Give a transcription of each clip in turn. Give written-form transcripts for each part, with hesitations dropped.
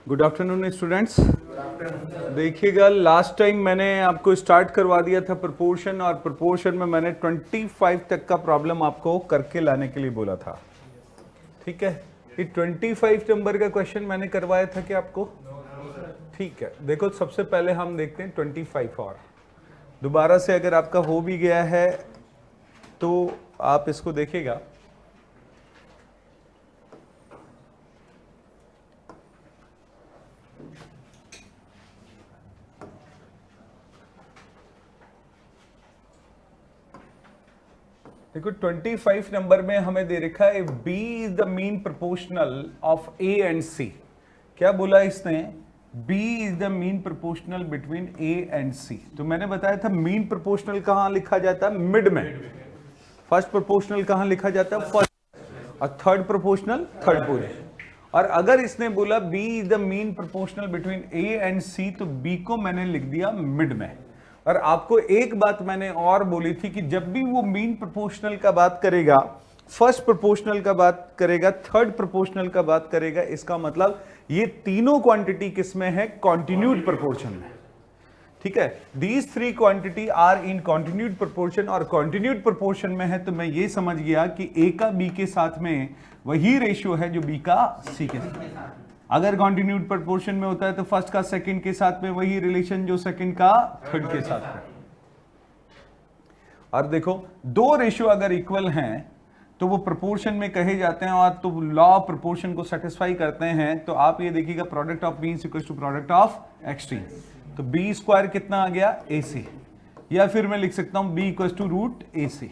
Good afternoon students. देखिएगा, last time मैंने आपको स्टार्ट करवा दिया था प्रोपोर्शन, और प्रोपोर्शन में मैंने 25 तक का प्रॉब्लम आपको करके लाने के लिए बोला था। ठीक है, ये 25 नंबर का क्वेश्चन मैंने करवाया था कि आपको? ठीक है, देखो सबसे पहले हम देखते हैं 25 और दोबारा से अगर आपका हो भी गया है तो आप इसको देखिएगा। देखो 25 नंबर में हमें दे रखा है B is the mean proportional of A and C। क्या बोला इसने? B is the mean proportional between A and C। तो मैंने बताया था मीन प्रोपोर्शनल कहां लिखा जाता है? मिड में। फर्स्ट प्रोपोर्शनल कहां लिखा जाता है? फर्स्ट। और थर्ड प्रोपोर्शनल थर्ड पोजीशन। और अगर इसने बोला B is the mean proportional between A and C, तो B को मैंने लिख दिया मिड में। और आपको एक बात मैंने और बोली थी कि जब भी वो मीन प्रोपोर्शनल का बात करेगा, फर्स्ट प्रोपोर्शनल का बात करेगा, थर्ड प्रोपोर्शनल का बात करेगा, इसका मतलब ये तीनों क्वांटिटी किसमें है? कॉन्टिन्यूड प्रोपोर्शन में। ठीक है, these three quantity are in continued proportion, और कॉन्टिन्यूड प्रोपोर्शन में है तो मैं ये समझ गया कि ए का बी के साथ में वही रेशियो है जो बी का सी के साथ। अगर कॉन्टिन्यूड प्रोपोर्शन में होता है तो फर्स्ट का सेकंड के साथ में वही रिलेशन जो सेकंड का थर्ड के साथ में। और देखो दो रेशियो अगर इक्वल हैं तो वो प्रोपोर्शन में कहे जाते हैं, और तो लॉ ऑफ प्रोपोर्शन को सेटिस्फाई करते हैं। तो आप ये देखिएगा, product of means equal to product of extreme. तो बी स्क्वायर कितना आ गया? AC। या फिर मैं लिख सकता हूं b equal to root AC।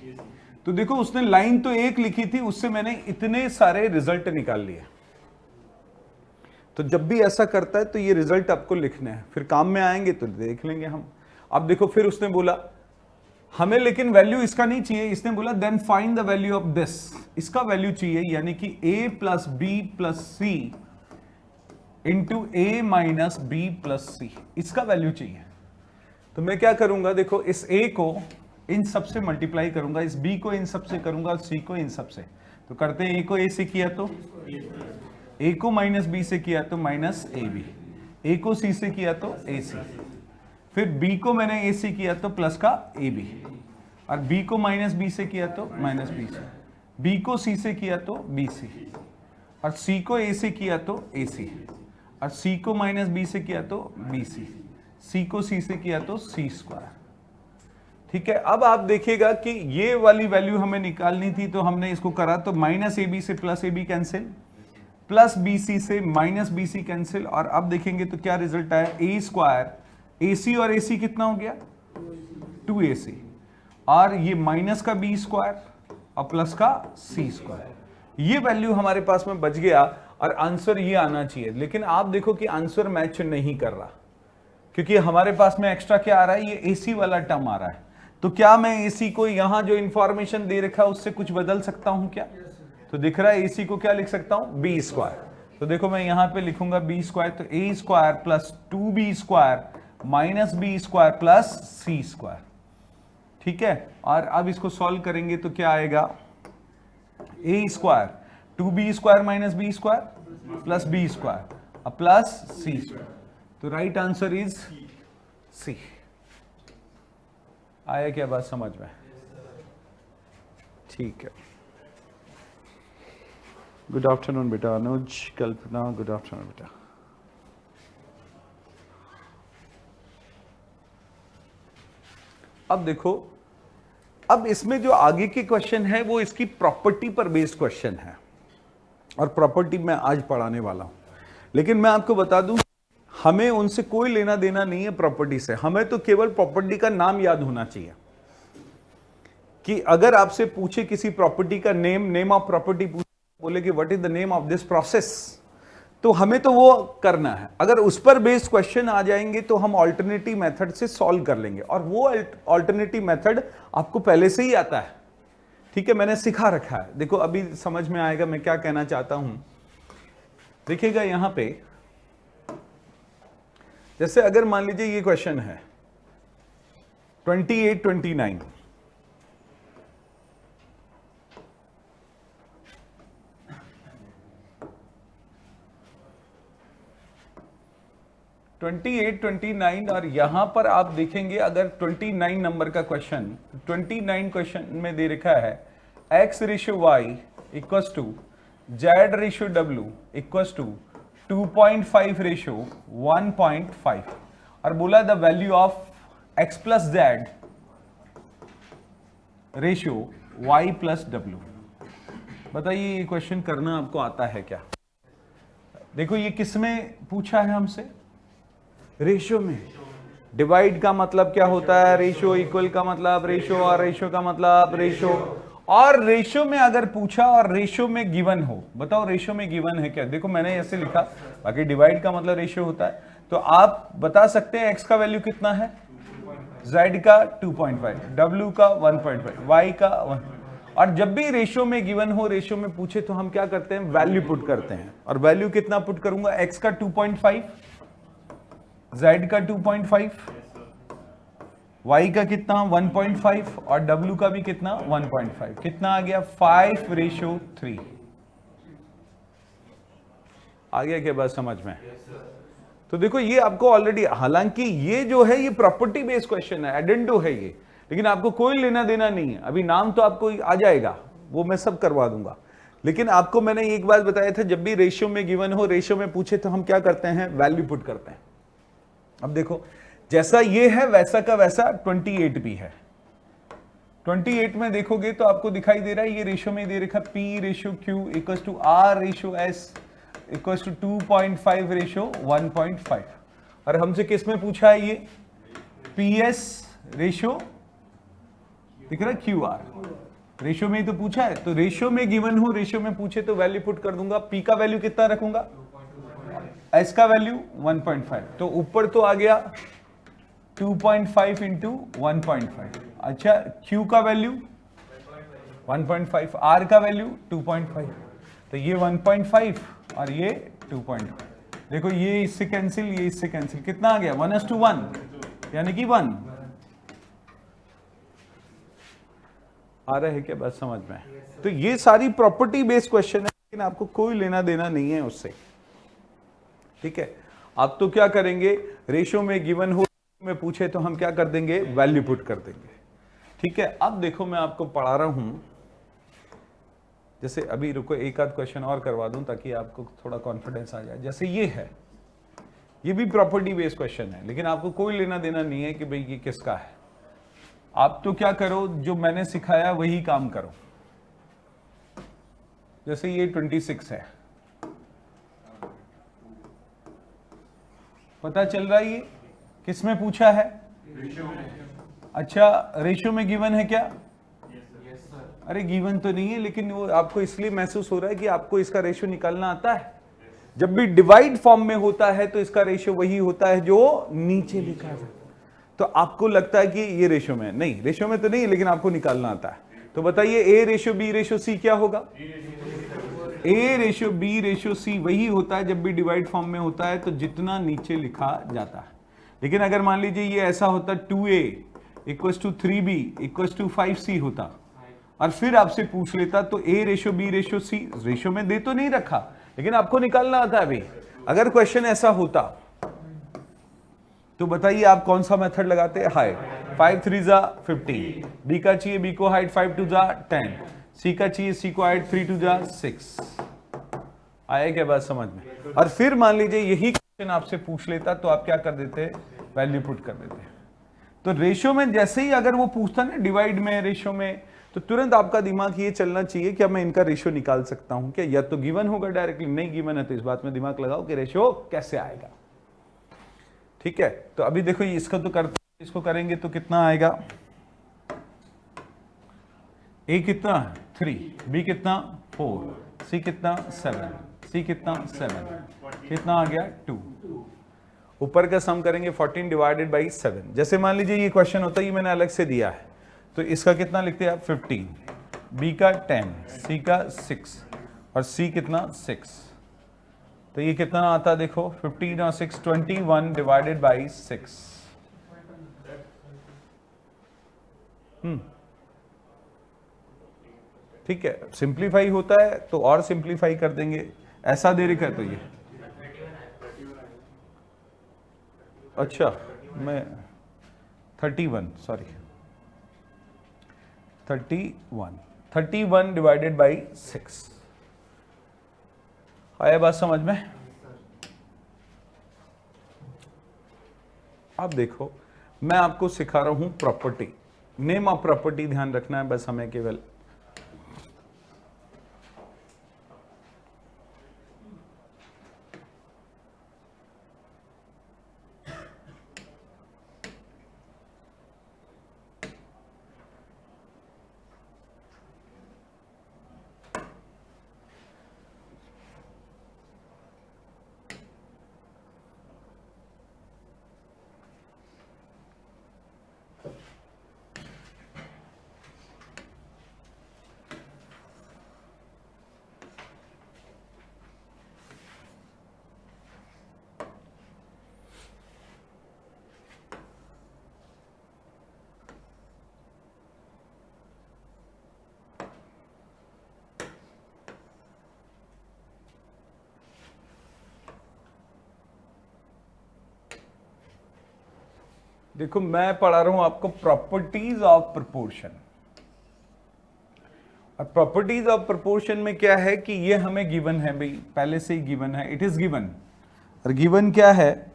तो देखो उसने लाइन तो एक लिखी थी, उससे मैंने इतने सारे रिजल्ट निकाल लिए। तो जब भी ऐसा करता है तो ये रिजल्ट आपको लिखने हैं, फिर काम में आएंगे तो देख लेंगे हम। अब देखो फिर उसने बोला हमें लेकिन वैल्यू इसका नहीं चाहिए, इसने बोला then find the value of this. इसका वैल्यू चाहिए, यानी कि A plus B plus C into A minus B plus C, इसका वैल्यू चाहिए। तो मैं क्या करूंगा, देखो इस A को इन सब से मल्टीप्लाई करूंगा, इस B को इन सब से करूंगा, C को इन सब से। तो करते हैं, A को A से किया तो A को माइनस B से किया तो माइनस AB, A को C से किया तो AC, फिर B को मैंने A से किया तो प्लस का AB, और B को माइनस B से किया तो माइनस B से, B को C से किया तो BC, और C को A से किया तो AC, और C को माइनस B से किया तो BC, C को C से किया तो C स्क्वायर। ठीक है, अब आप देखिएगा कि ये वाली वैल्यू हमें निकालनी थी, तो हमने इसको करा तो माइनस AB से plus AB cancel, plus BC से माइनस BC कैंसिल, और अब देखेंगे तो क्या रिजल्ट आया? A स्क्वायर, AC और AC कितना हो गया? 2AC, और ये माइनस का B स्क्वायर और प्लस का C स्क्वायर। ये वैल्यू हमारे पास में बच गया, और आंसर ये आना चाहिए। लेकिन आप देखो कि आंसर मैच नहीं कर रहा, क्योंकि हमारे पास में एक्स्ट्रा क्या आ रहा है? ये AC वाला टर्म आ रहा है। तो क्या मैं AC को यहां जो इंफॉर्मेशन दे रखा है उससे कुछ बदल सकता हूं क्या? तो दिख रहा है AC को क्या लिख सकता हूं? B square. तो देखो मैं यहां पे लिखूंगा B स्क्वायर, तो A square plus 2B square minus B square plus C square. ठीक है, और अब इसको सॉल्व करेंगे तो क्या आएगा? A square 2B square minus B square plus B square plus C square. तो राइट आंसर इज C। आया क्या बात समझ में? ठीक है, गुड आफ्टरनून बेटा अनुज, कल्पना, गुड आफ्टरनून बेटा। अब देखो, अब इसमें जो आगे के क्वेश्चन है वो इसकी प्रॉपर्टी पर बेस्ड क्वेश्चन है, और प्रॉपर्टी मैं आज पढ़ाने वाला हूं। लेकिन मैं आपको बता दूं, हमें उनसे कोई लेना देना नहीं है प्रॉपर्टी से, हमें तो केवल प्रॉपर्टी का नाम याद होना चाहिए। कि अगर आपसे पूछे किसी प्रॉपर्टी का नेम ऑफ प्रॉपर्टी बोले कि what is the name of this process, तो हमें तो वो करना है। अगर उस पर बेस्ड क्वेश्चन आ जाएंगे तो हम ऑल्टरनेटिव मेथड से सॉल्व कर लेंगे, और वो ऑल्टरनेटिव मेथड आपको पहले से ही आता है। ठीक है, मैंने सिखा रखा है। देखो अभी समझ में आएगा मैं क्या कहना चाहता हूं। देखिएगा यहां पे, जैसे अगर मान लीजिए ये क्वेश्चन है 28, 29, 28, 29 और यहां पर आप देखेंगे अगर 29 नंबर का क्वेश्चन, 29 क्वेश्चन में दे रखा है x ratio y equals to z ratio w equals to 2.5 ratio 1.5 और बोला the value of x plus z ratio y plus w। बताइए ये क्वेश्चन करना आपको आता है क्या? देखो ये किसमें पूछा है हमसे? रेशियो में। डिवाइड का मतलब क्या होता है? रेशियो। इक्वल का मतलब रेशियो, और रेशियो का मतलब रेशियो। और रेशियो में अगर पूछा और रेशियो में गिवन हो, बताओ रेशियो में गिवन है क्या? देखो मैंने ऐसे लिखा, बाकी डिवाइड का मतलब रेशियो होता है, तो आप बता सकते हैं एक्स का वैल्यू कितना है, जेड का 2.5, डब्ल्यू का 1.5, वाई का 1। और जब भी रेशियो में गिवन हो, रेशियो में पूछे, तो हम क्या करते हैं? वैल्यू पुट करते हैं। और वैल्यू कितना पुट करूंगा? एक्स का 2.5, z का 2.5, y का कितना 1.5 और w का भी कितना 1.5। कितना आ गया? 5:3। आ गया क्या बात समझ में? तो देखो ये आपको ऑलरेडी, हालांकि ये जो है ये प्रॉपर्टी बेस्ड क्वेश्चन है, एडेंडो है ये, लेकिन आपको कोई लेना देना नहीं है। अभी नाम तो आपको आ जाएगा, वो मैं सब करवा दूंगा, लेकिन आपको मैंने एक बात बताया था, जब भी रेशियो में गिवन हो, रेशियो में पूछे, तो हम क्या करते हैं? वैल्यू पुट करते हैं। अब देखो जैसा ये है वैसा का वैसा 28 भी है। 28 में देखोगे तो आपको दिखाई दे रहा है ये रेशियो में दे रखा P ratio Q equals to R ratio S equals to 2.5 ratio 1.5। और हमसे किस में पूछा है? ये PS रेशियो दिख रहा है QR रेशियो में ही तो पूछा है। तो रेशियो में गिवन हो, रेशियो में पूछे तो वैल्यू पुट कर दूंगा। P का वैल्यू कितना रखूंगा? S का वैल्यू 1.5, तो ऊपर तो आ गया 2.5 इंटू 1.5। अच्छा, Q का वैल्यू 1.5, R का वैल्यू 2.5, तो ये 1.5 और ये 2.5। देखो ये इससे कैंसिल, ये इससे कैंसिल, कितना आ गया? 1:1, यानी कि 1। आ रहा है क्या बात समझ में? तो ये सारी प्रॉपर्टी बेस्ड क्वेश्चन है, लेकिन आपको कोई लेना देना नहीं है उससे, ठीक है? आप तो क्या करेंगे? रेशियो में गिवन हो, में पूछे तो हम क्या कर देंगे? वैल्यू पुट कर देंगे, ठीक है? अब देखो मैं आपको पढ़ा रहा हूं, जैसे अभी रुको एक आध क्वेश्चन और करवा दूं ताकि आपको थोड़ा कॉन्फिडेंस आ जाए। जैसे ये है, ये भी प्रॉपर्टी बेस्ड क्वेश्चन है, लेकिन आपको कोई लेना देना नहीं है कि भाई ये किसका है। आप तो क्या करो, जो मैंने सिखाया वही काम करो। जैसे ये 26 है, पता चल रहा है ये किसमें पूछा है? रेशियो में। अच्छा, रेशियो में गिवन है क्या? Yes sir. अरे गिवन तो नहीं है, लेकिन वो आपको इसलिए महसूस हो रहा है कि आपको इसका रेशियो निकालना आता है। जब भी डिवाइड फॉर्म में होता है तो इसका रेशियो वही होता है जो नीचे लिखा है, तो आपको लगता है कि ये रेशियो में नहीं, रेशियो में तो नहीं, लेकिन आपको निकालना आता है। तो बताइए a ratio b ratio c क्या होगा? A ratio b ratio c वही होता है जब भी डिवाइड फॉर्म में होता है, तो जितना नीचे लिखा जाता है। लेकिन अगर मान लीजिए ये ऐसा होता 2a equals to 3b equals to 5c होता, और फिर आपसे पूछ लेता, तो a ratio b ratio c, ratio में दे तो नहीं रखा, लेकिन आपको निकालना आता है। अभी अगर क्वेश्चन ऐसा होता तो बताइए आप कौन सा मेथड लगाते? हाइट 5 3 जा 15, b का चाहिए b को हाइट 5 2 जा 10, c का चाहिए c को हाइट 3 2 जा 6। आया क्या बात समझ में? और फिर मान लीजिए यही क्वेश्चन आपसे पूछ लेता, तो आप क्या कर देते? वैल्यू पुट कर देते। तो रेशियो में जैसे ही अगर वो पूछता ना डिवाइड में, रेशियो में, तो तुरंत आपका दिमाग ये चलना चाहिए कि अब मैं इनका रेशियो निकाल सकता हूं क्या? या तो गिवन होगा डायरेक्टली, नहीं गिवन है तो इस बात में दिमाग लगाओ कि रेशियो कैसे आएगा, ठीक है? तो अभी देखो इसका तो करते, इसको करेंगे तो कितना आएगा? ए कितना 3, बी कितना 4, सी कितना 7, सी कितना 7, कितना आ गया 2। ऊपर का सम करेंगे 14 डिवाइडेड बाई 7। जैसे मान लीजिए ये क्वेश्चन होता है, ये मैंने अलग से दिया है, तो इसका कितना लिखते हैं आप? 15, बी का 10, सी का 6 और सी कितना 6, तो ये कितना आता? देखो 15 और 6 21 डिवाइडेड बाई 6। ठीक है, सिंप्लीफाई होता है तो और सिंप्लीफाई कर देंगे। ऐसा दे रखा है तो ये अच्छा मैं 31 सॉरी 31 डिवाइडेड बाई 6 आया बात समझ में? अब देखो मैं आपको सिखा रहा हूं प्रॉपर्टी, नेम ऑफ प्रॉपर्टी ध्यान रखना है बस हमें केवल। देखो मैं पढ़ा रहा हूं आपको प्रॉपर्टीज ऑफ प्रोपोर्शन, और प्रॉपर्टीज ऑफ प्रोपोर्शन में क्या है कि ये हमें गिवन है भाई, पहले से ही गिवन है, इट इज गिवन। और गिवन क्या है?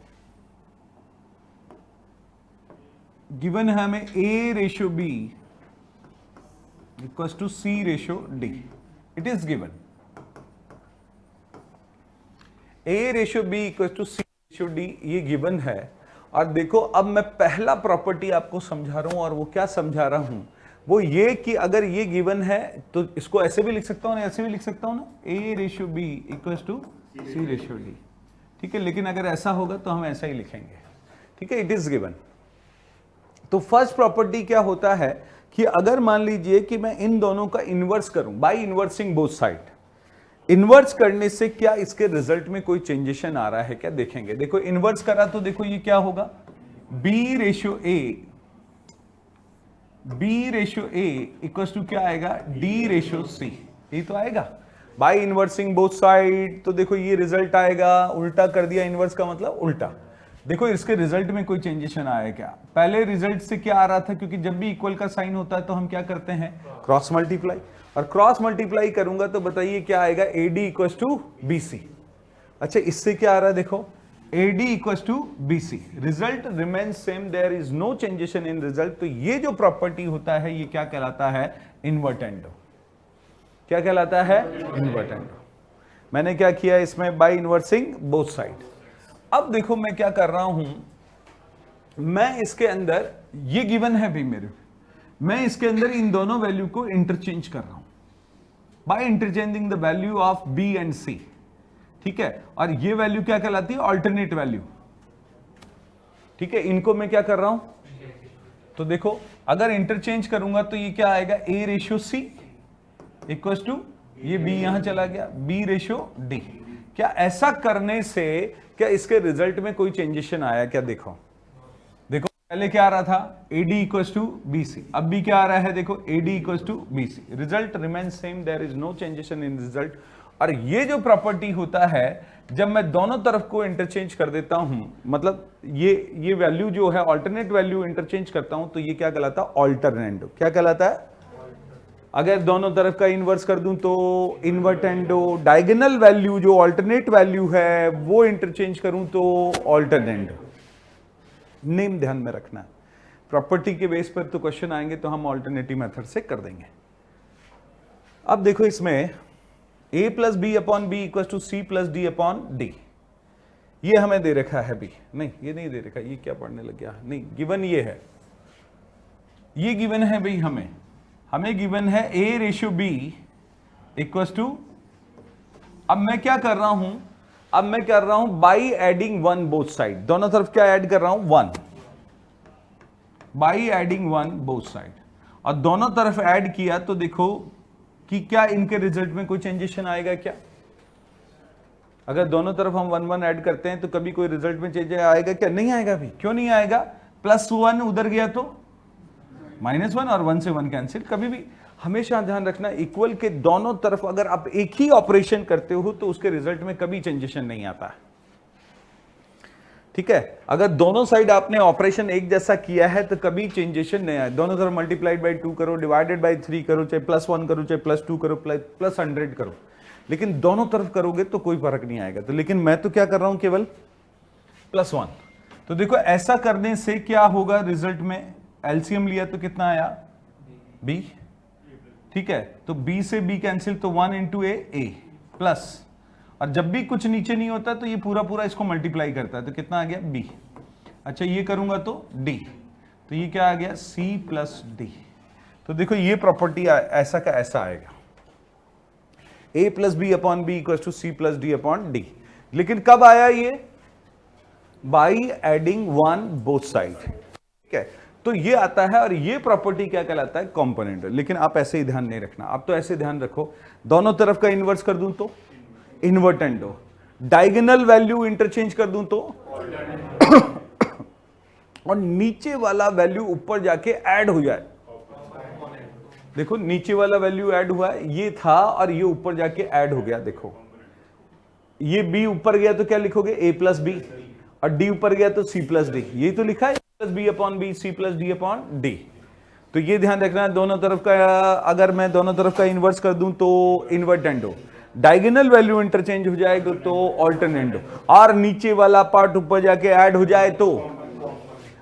गिवन है हमें A ratio B equals to C ratio D, it is given. A ratio B equals to C ratio D ये गिवन है। और देखो अब मैं पहला प्रॉपर्टी आपको समझा रहा हूं, और वो क्या समझा रहा हूं, वो ये कि अगर ये गिवन है तो इसको ऐसे भी लिख सकता हूं ना, ऐसे भी लिख सकता हूं ना, A ratio B equals to C ratio D, ठीक है। लेकिन अगर ऐसा होगा तो हम ऐसा ही लिखेंगे, ठीक है, इट इज गिवन। तो फर्स्ट प्रॉपर्टी क्या होता है कि अगर मान लीजिए कि मैं इन दोनों का इन्वर्स करूं बाय इन्वर्सिंग बोथ साइड, इन्वर्स करने से क्या इसके रिजल्ट में कोई चेंजेशन आ रहा है क्या, देखेंगे। देखो इन्वर्स करा तो देखो ये क्या होगा, B ratio A equals to क्या आएगा, D रेशियो C, ये तो आएगा बाय इन्वर्सिंग बोथ साइड। तो देखो ये रिजल्ट आएगा, उल्टा कर दिया, इन्वर्स का मतलब उल्टा। देखो इसके रिजल्ट में कोई चेंजेशन आया क्या? पहले रिजल्ट से क्या आ रहा था, क्योंकि जब भी इक्वल का साइन होता है तो हम क्या करते हैं, क्रॉस मल्टीप्लाई, और क्रॉस मल्टीप्लाई करूंगा तो बताइए क्या आएगा, AD इक्वल्स टू BC। अच्छा इससे क्या आ रहा है, देखो AD equals to BC, result remains same, there is no changation in result. तो ये जो प्रॉपर्टी होता है ये क्या कहलाता है, इन्वर्टेंडो। क्या कहलाता है, इन्वर्टेंडो। मैंने क्या किया इसमें, बाय इन्वर्सिंग बोथ साइड। अब देखो मैं क्या कर रहा हूं, मैं इसके अंदर ये गिवन है भी मेरे, मैं इसके अंदर इन दोनों वैल्यू को इंटरचेंज कर रहा हूं by interchanging the value of B and C, ठीक है। और ये वैल्यू क्या कहलाती है, अल्टरनेट वैल्यू, ठीक है। इनको मैं क्या कर रहा हूं, तो देखो अगर इंटरचेंज करूंगा तो ये क्या आएगा, A ratio C equals to, ये B यहां चला गया, B रेशियो D। क्या ऐसा करने से क्या इसके रिजल्ट में कोई चेंजेशन आया क्या, देखो देखो पहले क्या आ रहा था, AD इक्वल्स टू BC, अब भी क्या आ रहा है, देखो AD equals to BC, result remain same, there is no changation in result. और ये जो प्रॉपर्टी होता है जब मैं दोनों तरफ को इंटरचेंज कर देता हूं, मतलब ये वैल्यू जो है अल्टरनेट वैल्यू इंटरचेंज करता हूं, तो ये क्या कहलाता है, अल्टरनेंडो। क्या कहलाता है, अगर दोनों तरफ का इन्वर्स कर दूं तो इन्वर्टेंडो, डायगोनल वैल्यू जो अल्टरनेट वैल्यू है वो इंटरचेंज करूं तो अल्टरनेंडो। नेम ध्यान में रखना है, प्रॉपर्टी के बेस पर तो क्वेश्चन आएंगे तो हम अल्टरनेटिव मेथड से कर देंगे। अब देखो इसमें A plus b upon b equal to C plus D upon D, ये हमें दे रखा है भी, नहीं ये नहीं दे रखा, ये क्या पढ़ने लग गया, नहीं गिवन ये है, ये गिवन है भाई, हमें गिवन है A ratio B equals to, अब मैं क्या कर रहा हूं, अब मैं कर रहा हूं by adding one both side, दोनों तरफ क्या ऐड कर रहा हूं, one, by adding one both side. और दोनों तरफ ऐड किया तो देखो कि क्या इनके रिजल्ट में कोई चेंजेशन आएगा क्या, अगर दोनों तरफ हम वन वन ऐड करते हैं तो कभी कोई रिजल्ट में चेंज आएगा क्या, नहीं आएगा भी। क्यों नहीं आएगा, प्लस वन उधर गया तो माइनस वन, और वन से वन कैंसिल। कभी भी हमेशा ध्यान रखना, इक्वल के दोनों तरफ अगर आप एक ही ऑपरेशन करते हो तो उसके रिजल्ट में कभी चेंजेशन नहीं आता। ठीक है, अगर दोनों साइड आपने ऑपरेशन एक जैसा किया है तो कभी चेंजेशन नहीं आए। दोनों तरफ मल्टीप्लाइड बाई 2 करो, डिवाइडेड बाई 3 करो, चाहे +1 करो, चाहे +2 करो, प्लस 100 करो, लेकिन दोनों तरफ करोगे तो कोई फर्क नहीं आएगा। तो लेकिन मैं तो क्या कर रहा हूं, केवल +1। तो देखो ऐसा करने से क्या होगा, रिजल्ट में एलसीएम लिया तो कितना आया, b, ठीक है, तो b से b कैंसिल, तो 1 इंटू a प्लस, और जब भी कुछ नीचे नहीं होता तो ये पूरा पूरा इसको मल्टीप्लाई करता है, तो कितना आ गया b। अच्छा ये करूंगा तो d, तो ये क्या आ गया c प्लस d। तो देखो ये प्रॉपर्टी ऐसा का ऐसा आएगा, a plus b upon b equal to c plus d upon d. लेकिन कब आया ये, बाई एडिंग 1 बोथ साइड, ठीक है। तो ये आता है, और ये प्रॉपर्टी क्या कहलाता है, कॉम्पोनेंट। लेकिन आप ऐसे ही ध्यान नहीं रखना, आप तो ऐसे ध्यान रखो, दोनों तरफ का इन्वर्स कर दूं तो इन्वर्टेंडो, डायगोनल वैल्यू इंटरचेंज कर दूं तो और नीचे वाला वैल्यू ऊपर जाके ऐड हो जाए। देखो नीचे वाला वैल्यू ऐड हुआ है, ये था और ये ऊपर जाके ऐड हो गया। देखो ये b ऊपर गया तो क्या लिखोगे, a प्लस बी, और d ऊपर गया तो c प्लस डी। यही तो लिखा है, plus b upon b, c plus d upon d. तो ये ध्यान रखना है, दोनों तरफ का, अगर मैं दोनों तरफ का इन्वर्स कर दूं तो इन्वर्टेंडो, डायगोनल वैल्यू इंटरचेंज हो जाएगा तो ऑल्टरनेंडो, और नीचे वाला पार्ट ऊपर जाके ऐड हो जाए तो।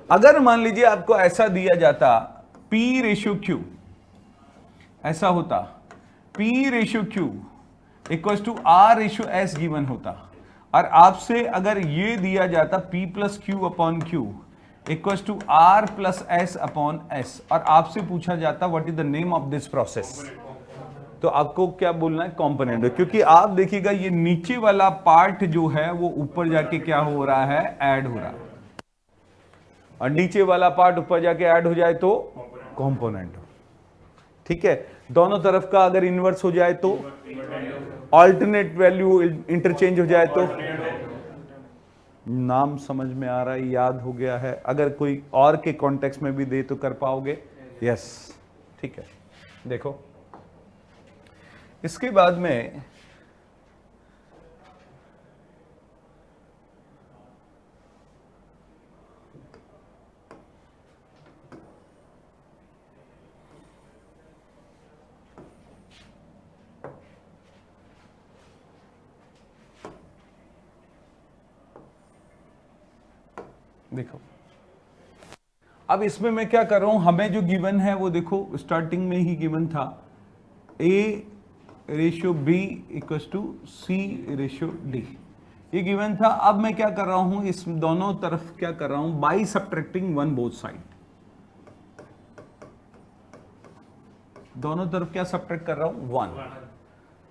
अगर मान लीजिए आपको ऐसा दिया जाता P रेशियो Q, ऐसा होता P ratio Q equal to R ratio S given होता, और आपसे अगर ये दिया जाता P plus Q upon Q equal to R plus S upon S, और आपसे पूछा जाता what is the name of this process, तो आपको क्या बोलना है, कॉम्पोनेंट। क्योंकि आप देखिएगा ये नीचे वाला पार्ट जो है वो ऊपर जाके क्या हो रहा है, ऐड हो रहा है, और नीचे वाला पार्ट ऊपर जाके ऐड हो जाए तो कॉम्पोनेंट, ठीक है। दोनों तरफ का अगर इन्वर्स हो जाए तो, ऑल्टरनेट वैल्यू इंटरचेंज हो जाए तो, नाम समझ में आ रहा है, याद हो गया है। अगर कोई और के कॉन्टेक्स्ट में भी दे तो कर पाओगे, यस, ठीक है। देखो इसके बाद में देखो, अब इसमें मैं क्या कर रहा हूं, हमें जो गिवन है वो देखो स्टार्टिंग में ही गिवन था, a ratio b equal to c ratio d, ये गिवन था। अब मैं क्या कर रहा हूं, इस दोनों तरफ क्या कर रहा हूं, बाई सब्ट्रैक्टिंग 1 बोथ साइड, दोनों तरफ क्या सब्ट्रैक्ट कर रहा हूं, 1।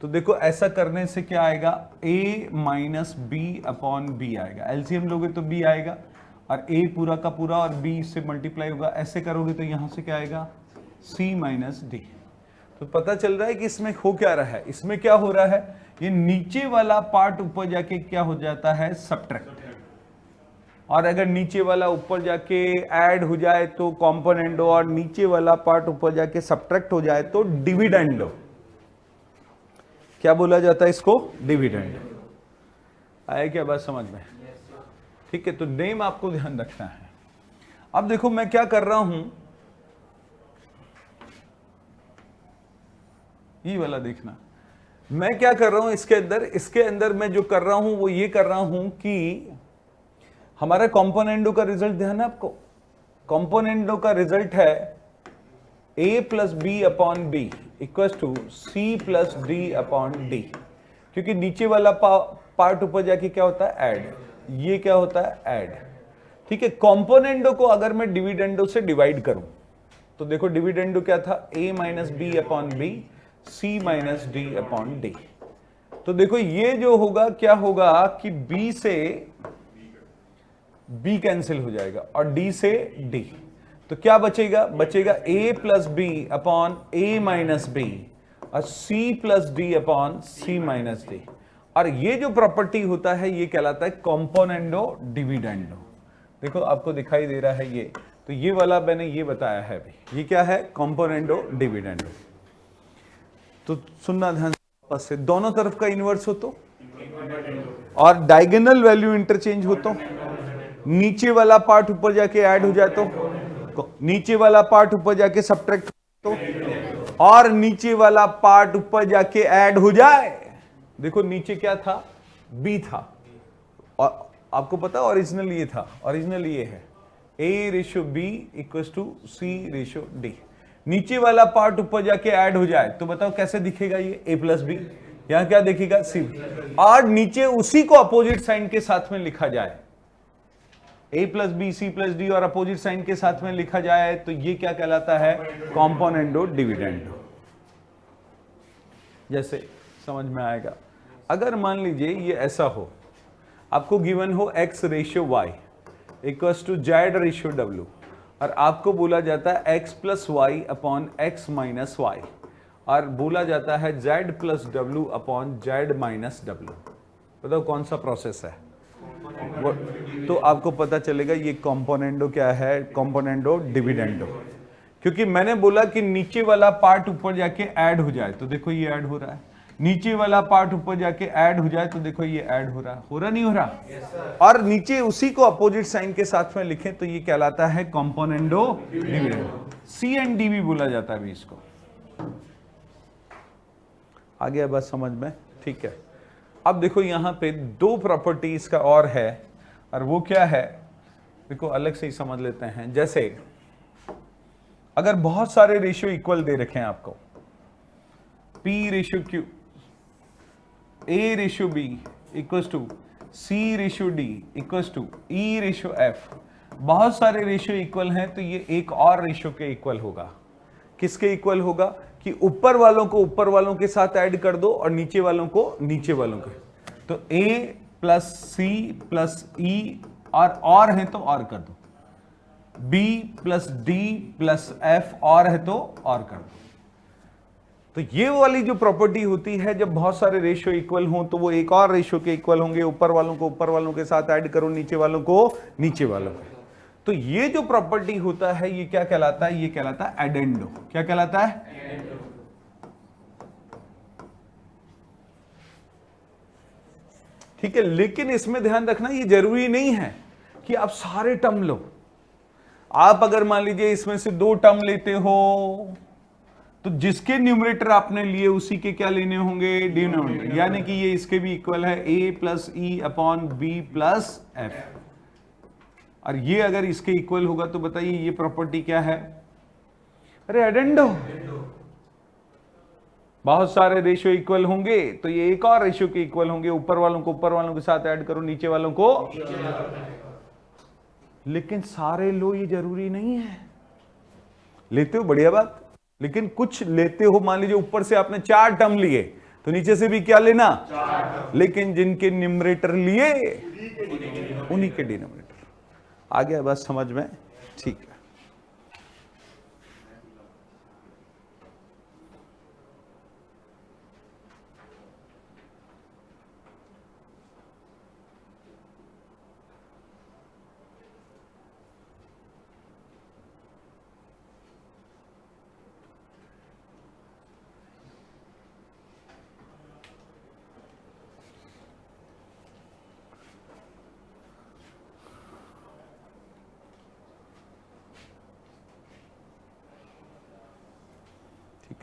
तो देखो ऐसा करने से क्या आएगा, a minus b upon b आएगा, एलसीएम लोगे तो b आएगा, और a पूरा का पूरा और b से मल्टीप्लाई होगा, ऐसे करोगे तो यहां से क्या आएगा, c माइनस डी। तो पता चल रहा है कि इसमें हो क्या रहा है, इसमें क्या हो रहा है, ये नीचे वाला पार्ट ऊपर जाके क्या हो जाता है, सब्ट्रैक्ट, और अगर नीचे वाला ऊपर जाके ऐड हो जाए तो कॉम्पोनेंडो, और नीचे वाला पार्ट ऊपर जाके सब्ट्रैक्ट हो जाए तो डिविडेंडो। क्या बोला जाता है इसको, डिविडेंड। आया क्या बात समझ में, ठीक है। तो नेम आपको ध्यान रखना है। अब देखो मैं क्या कर रहा हूं, ये वाला देखना, मैं क्या कर रहा हूं इसके अंदर मैं जो कर रहा हूं वो ये कर रहा हूं कि हमारा कॉम्पोनेंडो का रिजल्ट ध्यान है आपको, कॉम्पोनेंडो का रिजल्ट है a plus b upon b equal to c plus d upon d, क्योंकि नीचे वाला पार्ट ऊपर जाके क्या होता है, ऐड, ये क्या होता है, ऐड, ठीक है। कॉम्पोनेंडो को अगर मैं डिविडेंडो से डिवाइड करूं तो देखो डिविडेंडो क्या था, a minus b upon b, c minus d upon d. तो देखो ये जो होगा क्या होगा कि b से b कैंसिल हो जाएगा और d से d, तो क्या बचेगा, बचेगा a plus b upon a minus b और c plus d upon c minus d. और ये जो प्रॉपर्टी होता है ये कहलाता है कॉम्पोनेंडो डिविडेंडो। देखो आपको दिखाई दे रहा है ये, तो ये वाला मैंने ये बताया है भाई, ये क्या है, कॉम्पोनेंडो डिविडेंडो। तो सुनना ध्यान से, दोनों तरफ का इन्वर्स हो तो, और डायगोनल वैल्यू इंटरचेंज हो तो, नीचे वाला पार्ट ऊपर जाके ऐड हो जाए तो, नीचे वाला पार्ट ऊपर जाके सब्ट्रैक्ट तो, और नीचे वाला पार्ट ऊपर जाके ऐड हो जाए। देखो नीचे क्या था, b था, और आपको पता ओरिजिनल ये था, ओरिजिनल ये है a/b इक्वल्स टू c/d। नीचे वाला पार्ट ऊपर जाके ऐड हो जाए तो बताओ कैसे दिखेगा ये a+b, यहां क्या दिखेगा c, और नीचे उसी को अपोजिट साइन के साथ में लिखा जाए, a+b c+d और अपोजिट साइन के साथ में लिखा जाए तो ये क्या कहलाता है, कॉम्पोनेंडो डिविडेंडो। जैसे समझ में आएगा, अगर मान लीजिए ये ऐसा हो, आपको गिवन हो x/y इक्वल्स टू z/w, और आपको बोला जाता है x + y upon x - y, और बोला जाता है z + w upon z - w। बताओ कौन सा प्रोसेस है वो, तो आपको पता चलेगा ये कॉम्पोनेंडो क्या है, कॉम्पोनेंडो डिविडेंडो। क्योंकि मैंने बोला कि नीचे वाला पार्ट ऊपर जाके ऐड हो जाए तो देखो ये ऐड हो रहा है, नीचे वाला पार्ट ऊपर जाके ऐड हो जाए तो देखो ये ऐड हो रहा नहीं हो रहा? yes, और नीचे उसी को अपोजिट साइन के साथ में लिखें तो ये कहलाता है कॉम्पोनेंडो डिविडेंडो। C&D भी बोला जाता है अभी इसको। आ गया बस समझ में? ठीक है। अब देखो यहां पे दो प्रॉपर्टीज का और है, और वो क्या है देखो अलग से ही समझ लेते हैं। जैसे अगर बहुत सारे रेशियो इक्वल दे रखे हैं आपको, P/Q, A/B equals to C/D equals to E/F, बहुत सारे रेशियो इक्वल हैं तो ये एक और रेशियो के इक्वल होगा। किसके इक्वल होगा कि ऊपर वालों को ऊपर वालों के साथ ऐड कर दो और नीचे वालों को नीचे वालों के, तो A + C + E और है तो और कर दो, B + D + F और है तो और कर दो। तो ये वाली जो प्रॉपर्टी होती है, जब बहुत सारे रेशियो इक्वल हों तो वो एक और रेशियो के इक्वल होंगे, ऊपर वालों को ऊपर वालों के साथ ऐड करो, नीचे वालों को नीचे वालों के। तो ये जो प्रॉपर्टी होता है ये क्या कहलाता है, ये कहलाता है एडेंडो। क्या कहलाता है? ठीक है, लेकिन इसमें ध्यान रखना ये जरूरी नहीं है कि आप सारे टर्म लो। आप अगर मान लीजिए इसमें से दो टर्म लेते हो तो जिसके न्यूमरेटर आपने लिए उसी के क्या लेने होंगे, डिनोमिनेटर। यानी कि ये इसके भी इक्वल है a + E upon b + f, और ये अगर इसके इक्वल होगा तो बताइए ये प्रॉपर्टी क्या है? अरे एडेंडो। बहुत सारे रेशियो इक्वल होंगे तो ये एक और रेशियो के इक्वल होंगे, ऊपर वालों को ऊपर वालों के साथ ऐड करो, नीचे वालों को। लेकिन सारे लो ये जरूरी नहीं है। लेते हो बढ़िया बात, लेकिन कुछ लेते हो, मान लीजिए ऊपर से आपने 4 टर्म लिए तो नीचे से भी क्या लेना, लेकिन जिनके न्यूमरेटर लिए उन्हीं के डिनोमिनेटर। आ गया बस समझ में? ठीक है।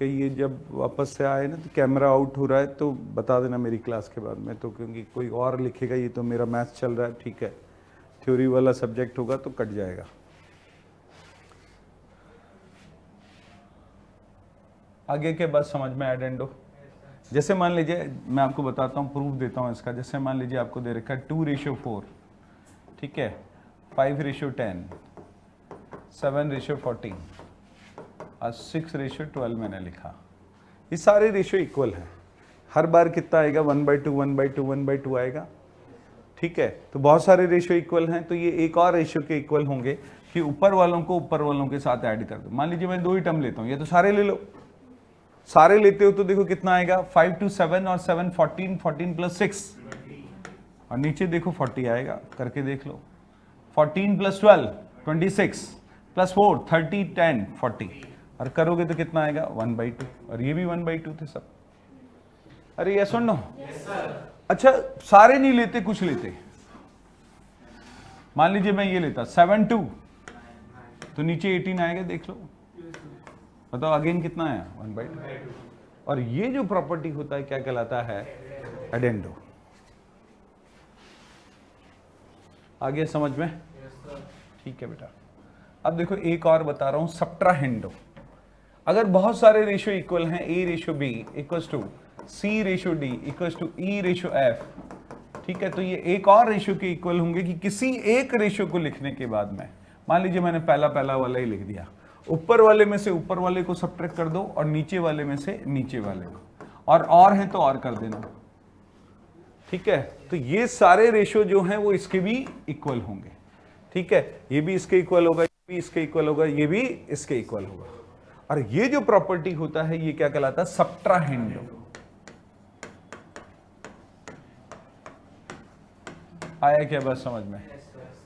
ये जब वापस से आए ना तो कैमरा आउट हो रहा है तो बता देना मेरी क्लास के बाद में, तो क्योंकि कोई और लिखेगा, ये तो मेरा मैथ्स चल रहा है, ठीक है, थ्योरी वाला सब्जेक्ट होगा तो कट जाएगा। आगे के बाद समझ में एडेंडो। जैसे मान लीजिए मैं आपको बताता हूँ, प्रूफ देता हूँ इसका। जैसे मान लीजिए आपको दे रखा है 2/4, ठीक है, 5/10, 7/14 और 6/12 मैंने लिखा। ये सारे रेशियो इक्वल है। हर बार कितना आएगा? 1/2 1/2 1/2 आएगा। ठीक है, तो बहुत सारे रेशियो इक्वल हैं तो ये एक और रेशियो के इक्वल होंगे कि ऊपर वालों को ऊपर वालों के साथ ऐड कर दो। मान लीजिए मैं 2 ही टर्म लेता हूँ, ये तो सारे ले लो। सारे लेते हो तो देखो कितना आएगा, 5 to 7 और 7 14, 14 + 6 और नीचे देखो 40 आएगा, करके देख लो। 14 + 12 26 + 4 30 10 40 और करोगे तो कितना आएगा, 1/2। और ये भी 1/2 थे सब। अरे यस और नो? अच्छा, सारे नहीं लेते, कुछ लेते। मान लीजिए मैं ये लेता 7:2 तो नीचे 18 आएगा, देख लो, बताओ अगेन कितना आया 1/2। और ये जो प्रॉपर्टी होता है क्या कहलाता है, एडेंडो। आ गया समझ में? ठीक है बेटा। अब देखो एक और बता रहा हूं, सब्ट्राहेंडो। अगर बहुत सारे रेशियो इक्वल हैं, a ratio b equals to c ratio d equals to e ratio f, ठीक है, तो ये एक और रेशियो के इक्वल होंगे कि किसी एक रेशियो को लिखने के बाद में, मान लीजिए मैंने पहला वाला ही लिख दिया, ऊपर वाले में से ऊपर वाले को सब्ट्रैक्ट कर दो और नीचे वाले में से नीचे वाले को, और है तो और कर देना, ठीक है। तो ये सारे रेशियो जो हैं वो इसके भी इक्वल होंगे, ठीक है, ये भी इसके इक्वल होगा, ये भी इसके इक्वल होगा, ये भी इसके इक्वल होगा। और ये जो प्रॉपर्टी होता है ये क्या कहलाता है, सब्ट्राहेंडो। आया क्या बात समझ में?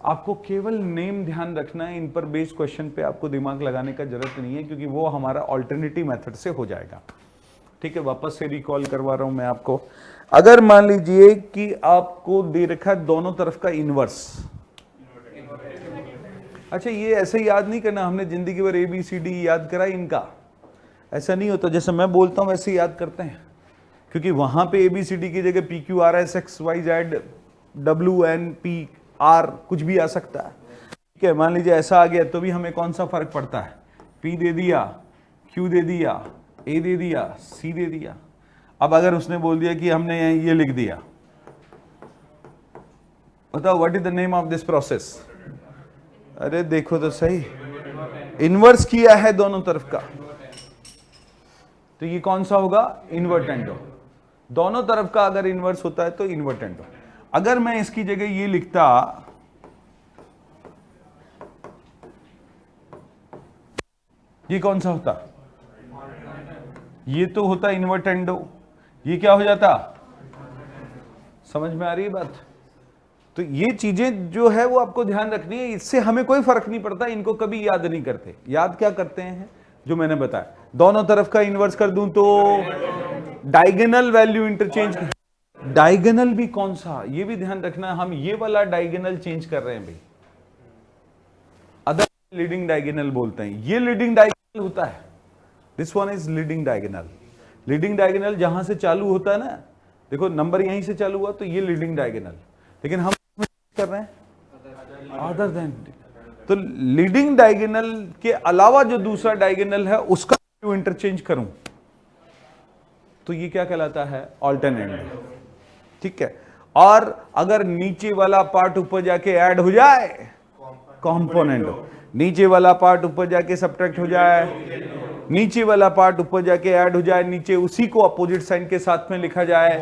आपको केवल नेम ध्यान रखना है, इन पर बेस्ड क्वेश्चन पे आपको दिमाग लगाने का जरूरत नहीं है, क्योंकि वो हमारा ऑल्टरनेटिव मेथड से हो जाएगा, ठीक है। वापस से रिकॉल करवा रहा हूं मैं आपको। अगर मान लीजिए कि आपको दे रखा है दोनों तरफ का इनवर्स, अच्छा ये ऐसे ही याद नहीं करना, हमने जिंदगी भर ABCD याद करा इनका, ऐसा नहीं होता, जैसे मैं बोलता हूं वैसे याद करते हैं, क्योंकि वहां पे ABCD की जगह PQRSXYZ WNPR कुछ भी आ सकता है, ठीक है। मान लीजिए ऐसा आ गया तो भी हमें कौन सा फर्क पड़ता है, P दे दिया, Q दे दिया, A दे दिया, C दे दिया। अब अगर उसने बोल दिया कि हमने ये लिख दिया, बताओ what is the name of this process? अरे देखो तो सही, इन्वर्स किया है दोनों तरफ का, तो ये कौन सा होगा, इन्वर्टेंडो। दोनों तरफ का अगर इन्वर्स होता है तो इन्वर्टेंडो। अगर मैं इसकी जगह ये लिखता, ये कौन सा होता, ये तो होता इन्वर्टेंडो, ये क्या हो जाता, समझ में आ रही है बात? तो ये चीजें जो है वो आपको ध्यान रखनी है, इससे हमें कोई फर्क नहीं पड़ता, इनको कभी याद नहीं करते। याद क्या करते हैं, जो मैंने बताया, दोनों तरफ का इन्वर्स कर दूं तो डायगोनल वैल्यू इंटरचेंज, डायगोनल भी कौन सा, ये भी ध्यान रखना, हम ये वाला डायगोनल चेंज कर रहे हैं भाई, अदर लीडिंग डायगोनल बोलते हैं, ये लीडिंग डायगोनल होता है, this one is leading diagonal. Leading diagonal जहां से चालू होता है ना, देखो नंबर यहीं से चालू हुआ तो ये लीडिंग डायगोनल, लेकिन हम कर रहे हैं अदर देन, तो लीडिंग डायगोनल के अलावा जो दूसरा डायगोनल है उसका इंटरचेंज करूं तो ये क्या कहलाता है, ऑल्टरनेट, ठीक है। और अगर नीचे वाला पार्ट ऊपर जाके ऐड हो जाए, कॉम्पोनेंट, नीचे वाला पार्ट ऊपर जाके सब्ट्रैक्ट हो जाए, नीचे वाला पार्ट ऊपर जाके ऐड हो जाए, नीचे उसी को अपोजिट साइन के साथ में लिखा जाए,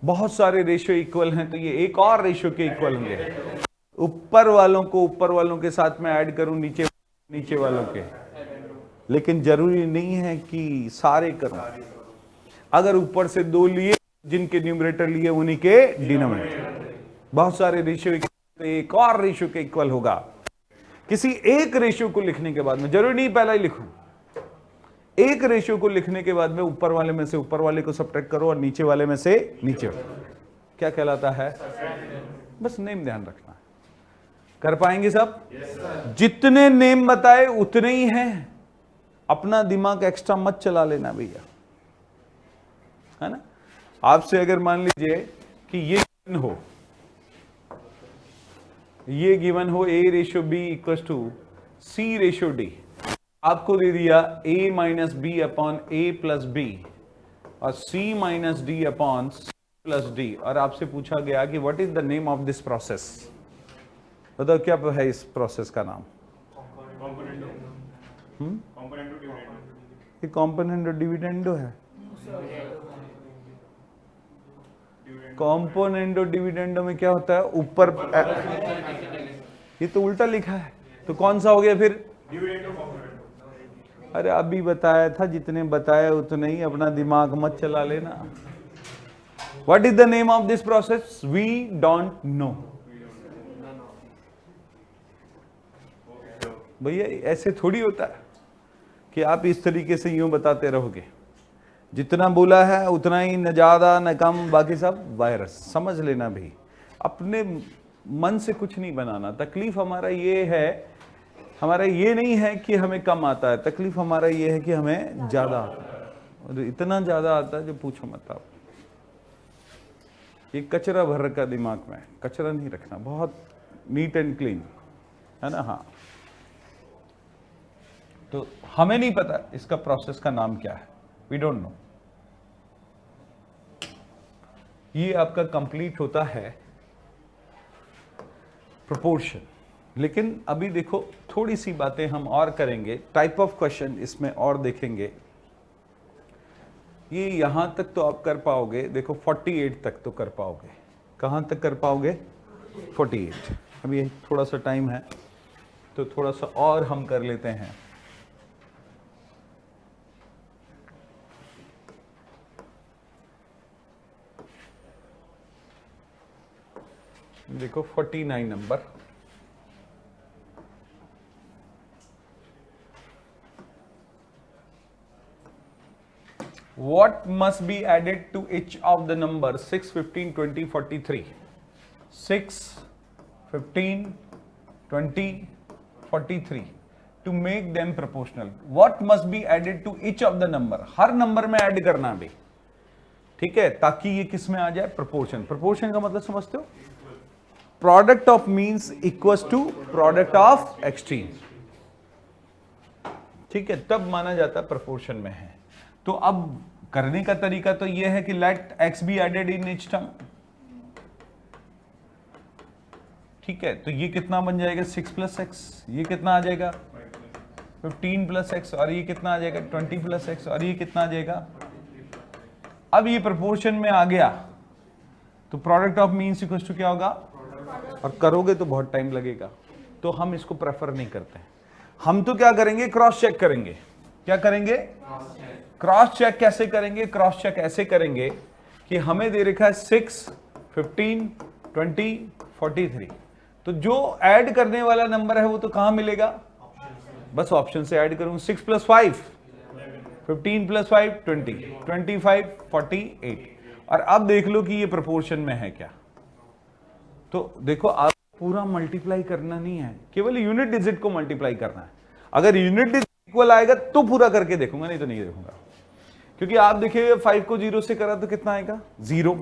बहुत सारे रेशियो इक्वल हैं तो ये एक और रेशियो के इक्वल होंगे, ऊपर वालों को ऊपर वालों के साथ में ऐड करूं, नीचे वालों के, लेकिन जरूरी नहीं है कि सारे करूं। अगर ऊपर से 2 लिए, जिनके न्यूमरेटर लिए उन्हीं के डिनोमिनेटर, बहुत सारे रेशियो तो एक और रेशियो के इक्वल होगा। किसी एक रेशियो को लिखने के बाद में, जरूरी नहीं पहला ही लिखूं, एक रेशियो को लिखने के बाद में ऊपर वाले में से ऊपर वाले को सब्ट्रैक्ट करो और नीचे वाले में से नीचे, क्या कहलाता है, बस नेम ध्यान रखना है। कर पाएंगे सब? जितने नेम बताए उतने ही हैं, अपना दिमाग एक्स्ट्रा मत चला लेना भैया, है ना। आपसे अगर मान लीजिए कि ये गिवन हो A ratio B equals to C ratio D, आपको दे दिया A minus b upon A plus b और C minus D upon C plus D, और आपसे पूछा गया कि what is the name of this process, बताओ क्या है इस प्रोसेस का नाम? ये कॉम्पोनेंटो डिविडेंडो है, कॉम्पोनेंटो डिविडेंडो में क्या होता है, ऊपर, ये तो उल्टा लिखा है, तो कौन सा हो गया फिर? अरे अभी बताया था, जितने बताए उतने ही, अपना दिमाग मत चला लेना। What is the name of this process? We don't know. भैया ऐसे थोड़ी होता है कि आप इस तरीके से यूं बताते रहोगे, जितना बोला है उतना ही, न ज्यादा न कम, बाकी सब वायरस, समझ लेना भाई। अपने मन से कुछ नहीं बनाना। तकलीफ हमारा ये है, हमारा ये नहीं है कि हमें कम आता है, तकलीफ हमारा ये है कि हमें ज्यादा आता है, और इतना ज्यादा आता है जो पूछो मत आप। ये कचरा भर रखा दिमाग में, कचरा नहीं रखना, बहुत नीट एंड क्लीन है ना। हाँ, तो हमें नहीं पता इसका प्रोसेस का नाम क्या है, वी डोंट नो। ये आपका कंप्लीट होता है प्रोपोर्शन। लेकिन अभी देखो थोड़ी सी बातें हम और करेंगे, टाइप ऑफ क्वेश्चन इसमें और देखेंगे। ये यहां तक तो आप कर पाओगे, देखो 48 तक तो कर पाओगे। कहां तक कर पाओगे? 48। अभी थोड़ा सा टाइम है तो थोड़ा सा और हम कर लेते हैं। देखो 49 number, what must be added to each of the number 6, 15, 20, 43? 6, 15, 20, 43 to make them proportional. What must be added to each of the number? Her number में ऐड करना भी, ठीक है, ताकि ये किस में आ जाए? प्रोपोर्शन। प्रोपोर्शन का मतलब समझते हो? Product of means equals to product of extreme, ठीक है, तब माना जाता प्रोपोर्शन में है। तो अब करने का तरीका तो यह है कि let x be added in each term, ठीक है। तो ये कितना बन जाएगा? 6 प्लस एक्स। ये कितना आ जाएगा? 15 प्लस एक्स। और ये कितना आ जाएगा? 20 प्लस एक्स। और ये कितना आ जाएगा? अब ये प्रोपोर्शन में आ गया तो product of means equal to क्या होगा? और करोगे तो बहुत टाइम लगेगा, तो हम इसको प्रेफर नहीं करते हैं। हम तो क्या करेंगे? क्रॉस चेक करेंगे। क्या करेंगे? क्रॉस चेक कैसे करेंगे? क्रॉस चेक ऐसे करेंगे कि हमें दे रखा है 6, 15, 20, 43, तो जो ऐड करने वाला नंबर है वो तो कहां मिलेगा? बस ऑप्शन से ऐड करूंगा। 6 प्लस 5, 15 प्लस 5, 20, 25, 48। और अब देख लो कि ये प्रोपोर्शन में है क्या। तो देखो, आप पूरा मल्टीप्लाई करना नहीं है, केवल यूनिट डिजिट को मल्टीप्लाई करना है। अगर यूनिट डिजिट इक्वल आएगा तो पूरा करके देखूंगा, नहीं तो नहीं देखूंगा। क्योंकि आप देखिए 5 को 0 से करा तो कितना आएगा? 0।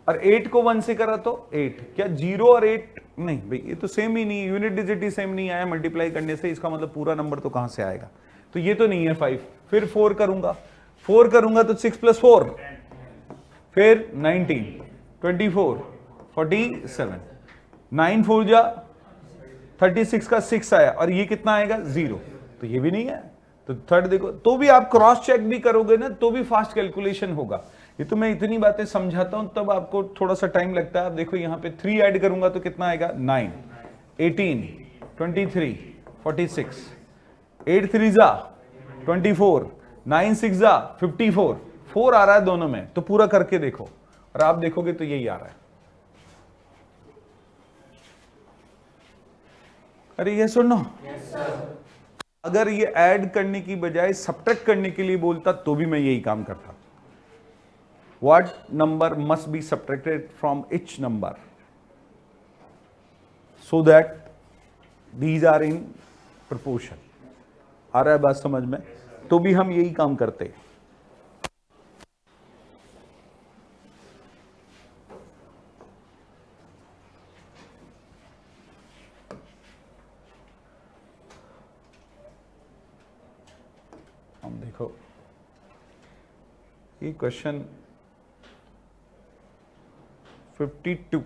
और 8 को 1 से करा तो 8। क्या 0 और 8 नहीं भाई, ये तो सेम ही नहीं, यूनिट डिजिट ही सेम नहीं आया मल्टीप्लाई करने से, इसका मतलब पूरा नंबर तो कहां से आएगा? तो ये तो नहीं है 5। फिर 4 करूंगा, 4 करूंगा तो 6 प्लस 4, फिर 19, 24, 47, 9 4 जा 36 का 6 आया, और ये कितना आएगा? 0। तो ये भी नहीं है। तो थर्ड देखो, तो भी आप क्रॉस चेक भी करोगे ना तो भी फास्ट कैलकुलेशन होगा। ये तो मैं इतनी बातें समझाता हूं तब आपको थोड़ा सा टाइम लगता है। आप देखो यहाँ पे 3 ऐड करूंगा तो कितना आएगा? 9, 18, 23, 46, 8 3 जा 24, 9 6 जा 54, 4 आ रहा है दोनों में, तो पूरा करके देखो और आप देखोगे तो यही आ रहा है। अरे ये सुनो, अगर ये ऐड करने की बजाय सब्ट्रैक्ट करने के लिए बोलता तो भी मैं यही काम करता। What number must be subtracted from each number so that these are in proportion. आ रहा है बात समझ में? तो भी हम यही काम करते। हम देखो ये क्वेश्चन 52,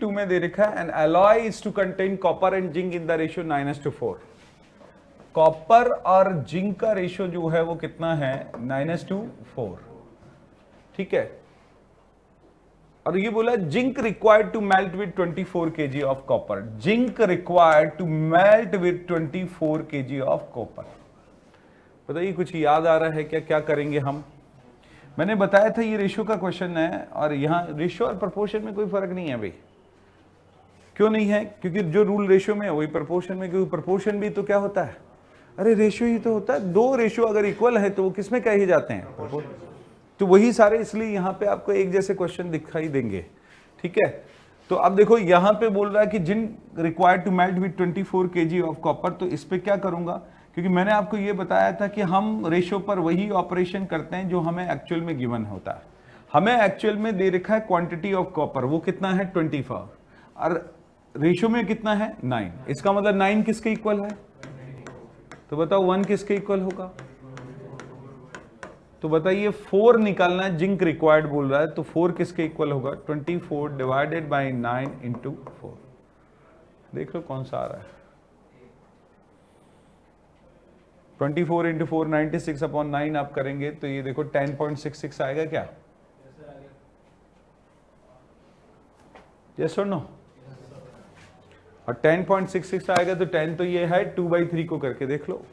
में दे रखा है an alloy is to contain copper and zinc in the ratio 9:4। Copper और जिंक का रेशियो जो है वो कितना है? 9:4, ठीक है। और ये बोला zinc required to melt with 24 kg of copper. Zinc required to melt with 24 kg of copper. बताइए कुछ याद आ रहा है क्या? क्या करेंगे हम? मैंने बताया था ये रेशियो का क्वेश्चन है, और यहां रेशियो और प्रोपोर्शन में कोई फर्क नहीं है भाई। क्यों नहीं है? क्योंकि जो रूल रेशियो में है वही प्रोपोर्शन में, क्योंकि प्रोपोर्शन भी तो क्या होता है, अरे रेशियो ही तो होता है। दो रेशियो अगर इक्वल है तो वो किसमें कहे जाते हैं, तो वही सारे, इसलिए यहाँ पे आपको एक जैसे क्वेश्चन दिखाई देंगे। ठीक है, तो अब देखो यहाँ पे बोल रहा है कि zinc required to melt with 24 kg of copper, तो इस पे क्या करूंगा, क्योंकि मैंने आपको ये बताया था कि हम रेशियो पर वही ऑपरेशन करते हैं जो हमें एक्चुअल में गिवन होता है। हमें एक्चुअल में दे रखा है क्वांटिटी ऑफ कॉपर, वो कितना है 24, और रेशियो में कितना है 9। इसका मतलब 9 किसके इक्वल है, तो बताओ 1 किसके इक्वल होगा, तो बताइए 4 निकालना है, जिंक रिक्वायर्ड बोल रहा है, तो 4 किसके इक्वल होगा, 24 डिवाइडेड बाई 9 इंटू 4। देख लो कौन सा आ रहा है, 24 इंटू 4 96 अपॉन 9 आप करेंगे तो ये देखो 10.66 आएगा क्या, यस और नो, और 10.66 आएगा तो 10 तो ये है, 2/3 को करके देख लो,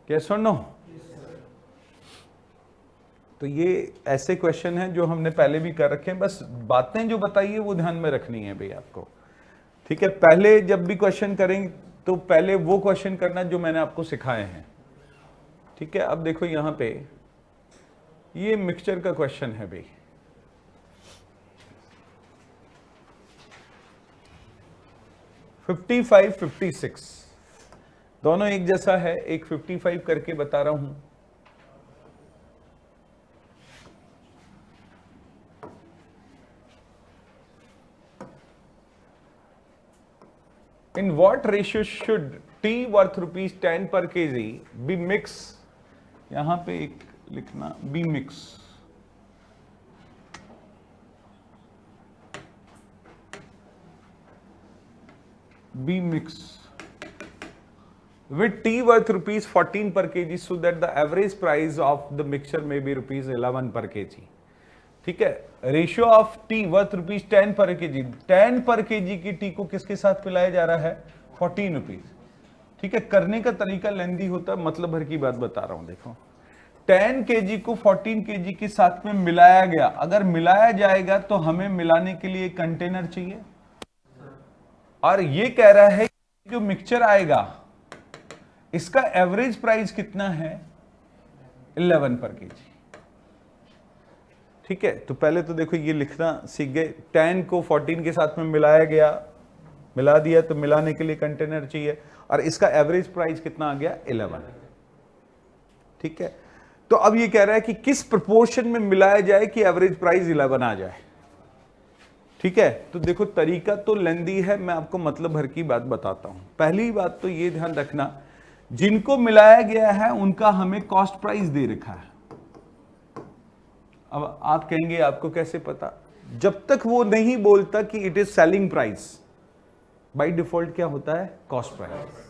यस और नो। तो ये ऐसे क्वेश्चन हैं जो हमने पहले भी कर रखे हैं, बस बातें जो बताई है वो ध्यान में रखनी है भाई आपको। ठीक है, पहले जब भी क्वेश्चन करेंगे तो पहले वो क्वेश्चन करना जो मैंने आपको सिखाए हैं। ठीक है, अब देखो यहां पे ये मिक्सचर का क्वेश्चन है भाई, $55, $56 दोनों एक जैसा है, एक 55 करके बता रहा हूं, in what ratio should tea worth ₹10 per kg be mix, यहां पे एक लिखना be mix, be mix with tea worth ₹14 per kg so that the average price of the mixture may be ₹11 per kg। ठीक है, ratio of T worth ₹10 पर KG, 10 पर KG की T को किसके साथ पिलाया जा रहा है, 14 रुपीज। ठीक है, करने का तरीका लेंदी होता है, मतलब भर की बात बता रहा हूं। देखो 10 केजी को 14 केजी के साथ में मिलाया गया, अगर मिलाया जाएगा तो हमें मिलाने के लिए कंटेनर चाहिए, और ये कह रहा है जो मिक्सचर आएगा इसका एवरेज प्राइस कितना है, 11 पर केजी। ठीक है, तो पहले तो देखो ये लिखना सीख गए, 10 को 14 के साथ में मिलाया गया, मिला दिया तो मिलाने के लिए कंटेनर चाहिए, और इसका एवरेज प्राइस कितना आ गया, 11। ठीक है, तो अब ये कह रहा है कि किस प्रोपोर्शन में मिलाया जाए कि एवरेज प्राइस 11 आ जाए। ठीक है, तो देखो तरीका तो लेंदी है, मैं आपको मतलब भर की बात बताता हूं। पहली बात तो ये ध्यान रखना, जिनको मिलाया गया है उनका हमें कॉस्ट प्राइस दे रखा है। अब आप कहेंगे आपको कैसे पता, जब तक वो नहीं बोलता कि it is selling price, by default क्या होता है, कॉस्ट प्राइस।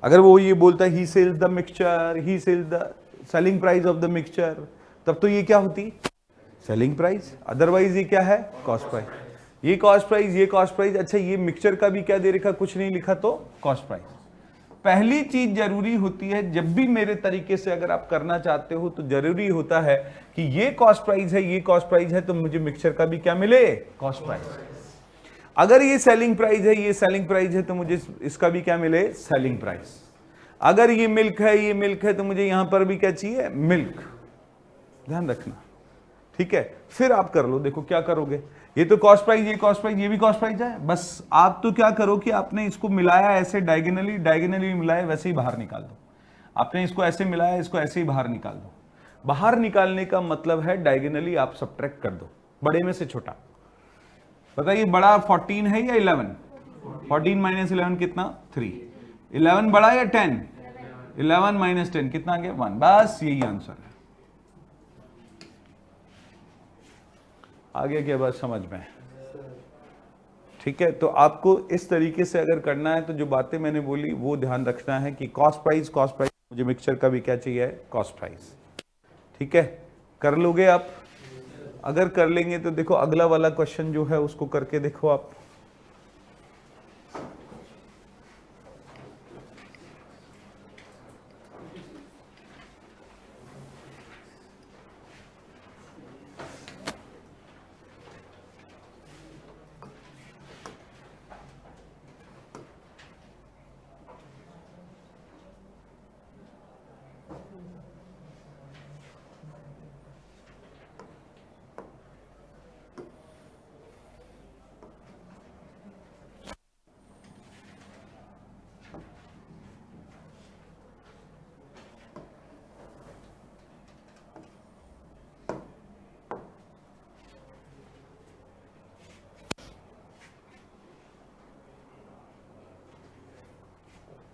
अगर वो ये बोलता है he sells the mixture, he sells the selling price of the mixture, तब तो ये क्या होती, सेलिंग प्राइस, अदरवाइज ये क्या है, कॉस्ट प्राइस। ये कॉस्ट प्राइस, ये कॉस्ट प्राइस, अच्छा ये मिक्सचर का भी क्या दे रखा, कुछ नहीं लिखा तो कॉस्ट प्राइस। पहली चीज जरूरी होती है, जब भी मेरे तरीके से अगर आप करना चाहते हो तो जरूरी होता है कि ये कॉस्ट प्राइस है, ये कॉस्ट प्राइस है, तो मुझे मिक्सचर का भी क्या मिले, कॉस्ट प्राइस। अगर ये सेलिंग प्राइस है, ये सेलिंग प्राइस है, तो मुझे इसका भी क्या मिले, सेलिंग प्राइस। अगर ये मिल्क है, ये मिल्क है, तो मुझे यहां पर भी क्या चाहिए, मिल्क। ध्यान रखना। ठीक है, फिर आप कर लो, देखो क्या करोगे, ये तो कॉस्ट प्राइस, ये कॉस्ट प्राइस, ये भी कॉस्ट प्राइस है, बस आप तो क्या करो कि आपने इसको मिलाया ऐसे डायगोनली, डायगोनली मिलाया वैसे ही बाहर निकाल दो। आपने इसको ऐसे मिलाया, इसको ऐसे ही बाहर निकाल दो। बाहर निकालने का मतलब है डायगोनली आप सब्ट्रैक्ट कर दो, बड़े में से छोटा। बताइए बड़ा 14 है या 11, 14 माइनस 11 कितना, 3। 11 बड़ा या 10, 11 माइनस 10 कितना आ गया, 1। बस यही आंसर है। आगे क्या बात समझ में, ठीक है। तो आपको इस तरीके से अगर करना है तो जो बातें मैंने बोली वो ध्यान रखना है कि कॉस्ट प्राइस, कॉस्ट प्राइस, मुझे मिक्सचर का भी क्या चाहिए, कॉस्ट प्राइस। ठीक है, कर लोगे आप, अगर कर लेंगे तो देखो अगला वाला क्वेश्चन जो है उसको करके देखो आप।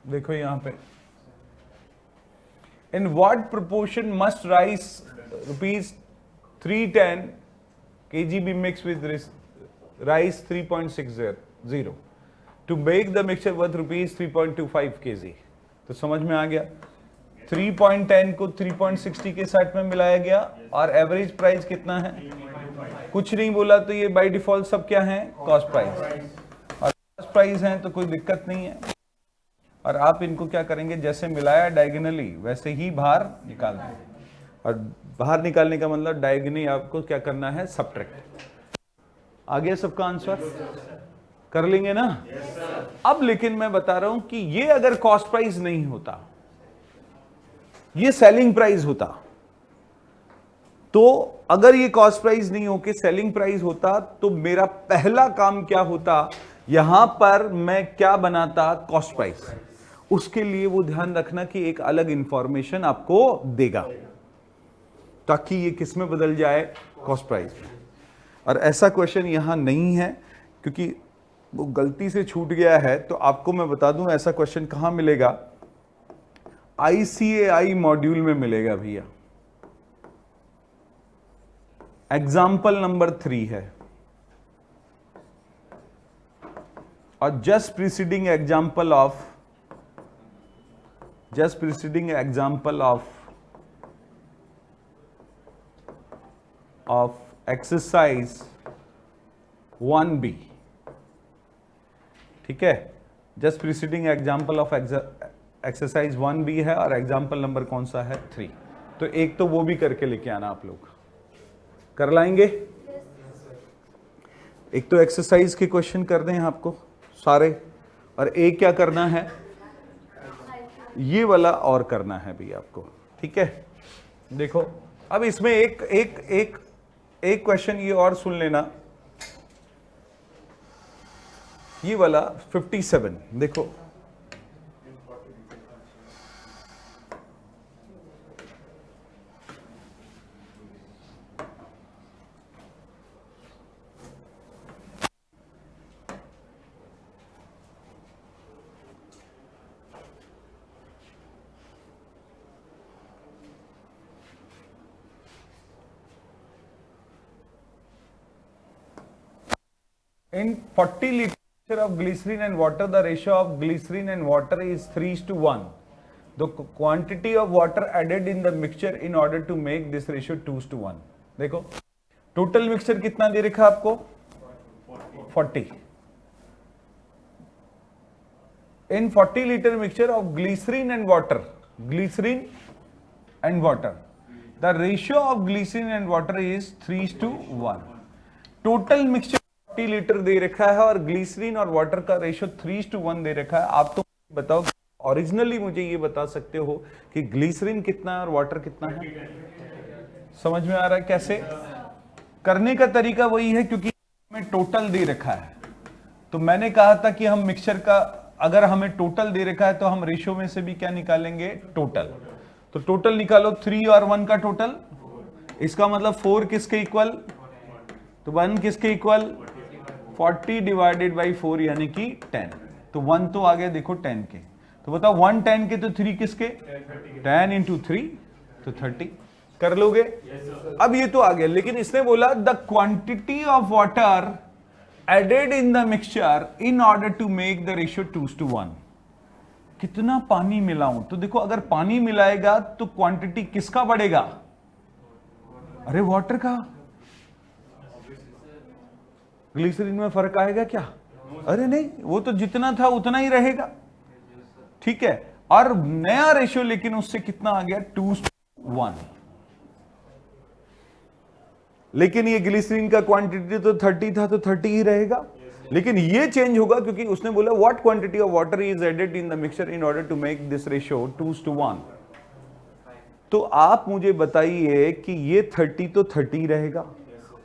देखो यहां पे, in what proportion must rice ₹310 kg be mixed with rice 3.60 to make the mixture worth ₹3.25 kg। तो समझ में आ गया, 3.10 को 3.60 के साथ में मिलाया गया और एवरेज प्राइस कितना है, कुछ नहीं बोला, तो ये बाय डिफॉल्ट सब क्या है, कॉस्ट प्राइस, और कॉस्ट प्राइस है तो कोई दिक्कत नहीं है। और आप इनको क्या करेंगे, जैसे मिलाया डायगोनली वैसे ही बाहर निकाल देंगे, और बाहर निकालने का मतलब डायगोनली आपको क्या करना है, सब्ट्रैक्ट। आ गया सबका आंसर, कर लेंगे ना। अब लेकिन मैं बता रहा हूं कि ये अगर कॉस्ट प्राइस नहीं होता, ये सेलिंग प्राइस होता, तो अगर ये कॉस्ट प्राइस नहीं होके सेलिंग प्राइस होता, तो मेरा पहला काम क्या होता, यहां पर मैं क्या बनाता, कॉस्ट प्राइस। उसके लिए वो ध्यान रखना कि एक अलग इंफॉर्मेशन आपको देगा, ताकि ये किस में बदल जाए, कॉस्ट प्राइस में। और ऐसा क्वेश्चन यहां नहीं है, क्योंकि वो गलती से छूट गया है। तो आपको मैं बता दूं ऐसा क्वेश्चन कहां मिलेगा, ICAI मॉड्यूल में मिलेगा भैया। एग्जाम्पल नंबर 3 है, और just preceding example of exercise 1B, ठीक है। Just preceding example of exercise 1B है, और एग्जाम्पल नंबर कौन सा है, 3। तो एक तो वो भी करके लेके आना, आप लोग कर लाएंगे। एक तो एक्सरसाइज के क्वेश्चन कर दें आपको सारे, और एक क्या करना है, ये वाला और करना है भी आपको, ठीक है। देखो अब इसमें एक क्वेश्चन ये और सुन लेना, ये वाला 57। देखो in 40 liter of glycerin and water, the ratio of glycerin and water is 3:1. The quantity of water added in the mixture in order to make this ratio 2:1. देखो टोटल मिक्सचर कितना दे रखा आपको, 40। In 40 liter mixture of glycerin and water, the ratio of glycerin and water is 3:1. Total mixture 40 litre दे रखा है, और glycerine और water का रेशियो 3:1 दे रखा है। आप तो बताओ, ओरिजिनली मुझे ये बता सकते हो कि ग्लिसरीन कितना है और वाटर कितना है, समझ में आ रहा है कैसे करने का तरीका? वही है, क्योंकि हमें टोटल दे रखा है। तो मैंने कहा था कि हम मिक्सचर का, अगर हमें टोटल दे रखा है तो हम रेशियो में से भी क्या निकालेंगे, टोटल। तो टोटल निकालो, 3 और 1 का टोटल, इसका मतलब 4 किसके इक्वल, तो 1 किसके इक्वल, 40 डिवाइडेड बाई 4 यानी कि 10। तो 1 तो आ गया देखो 10 के, तो बताओ 1 10 के, तो 3 किसके, 10 इंटू 3 तो 30। कर लोगे? अब ये तो आ गया, लेकिन इसने बोला the quantity of water added in the mixture in order to make the ratio 2:1। कितना पानी मिलाऊं? तो देखो अगर पानी मिलाएगा तो क्वांटिटी किसका बढ़ेगा, अरे वाटर का। ग्लिसरीन में फर्क आएगा क्या? अरे नहीं, वो तो जितना था उतना ही रहेगा, ठीक है। और नया रेशियो लेकिन उससे कितना आ गया, 2:1। लेकिन ये ग्लिसरीन का क्वांटिटी तो 30 था, तो 30 ही रहेगा। लेकिन ये चेंज होगा क्योंकि उसने बोला what quantity of water is added in the mixture in order to make this ratio 2:1। तो आप मुझे बताइए कि ये 30 तो 30 रहेगा,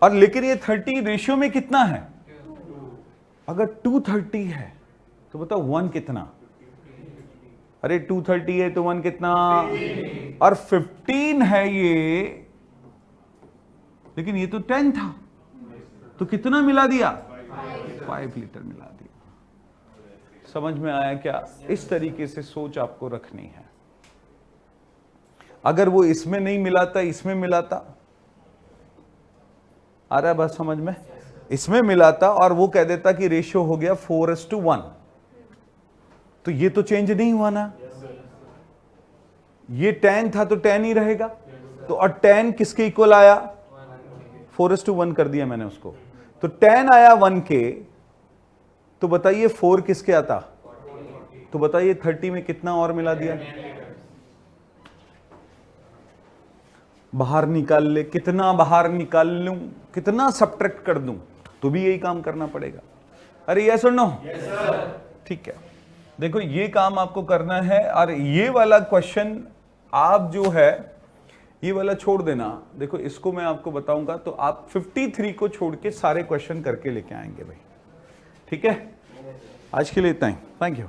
और लेकिन ये 30 रेशियो में कितना है? अगर 230 है तो बताओ 1 कितना? अरे 230 है तो 1 कितना? और 15 है ये, लेकिन ये तो 10 था, तो कितना मिला दिया? 5 लीटर मिला दिया। समझ में आया क्या? इस तरीके से सोच आपको रखनी है। अगर वो इसमें नहीं मिलाता, इसमें मिलाता, आ रहा है बात समझ में? इसमें मिलाता और वो कह देता कि रेशियो हो गया 4:1, तो ये तो चेंज नहीं हुआ ना। ये 10 था तो 10 ही रहेगा। तो और 10 किसके इक्वल आया? 4:1 कर दिया मैंने उसको। तो 10 आया 1 के, तो बताइए 4 किसके आता? तो बताइए 30 में कितना और मिला दिया? बाहर निकाल ले, कितना बाहर निकाल लूं, कितना सब्ट्रैक्ट कर दूं, तो भी यही काम करना पड़ेगा। अरे यस और नो? ठीक है, देखो ये काम आपको करना है। और ये वाला क्वेश्चन आप जो है ये वाला छोड़ देना। देखो इसको मैं आपको बताऊंगा, तो आप 53 को छोड़ के सारे क्वेश्चन करके लेके आएंगे भाई। ठीक है, आज के लिए इतना ही। Thank you.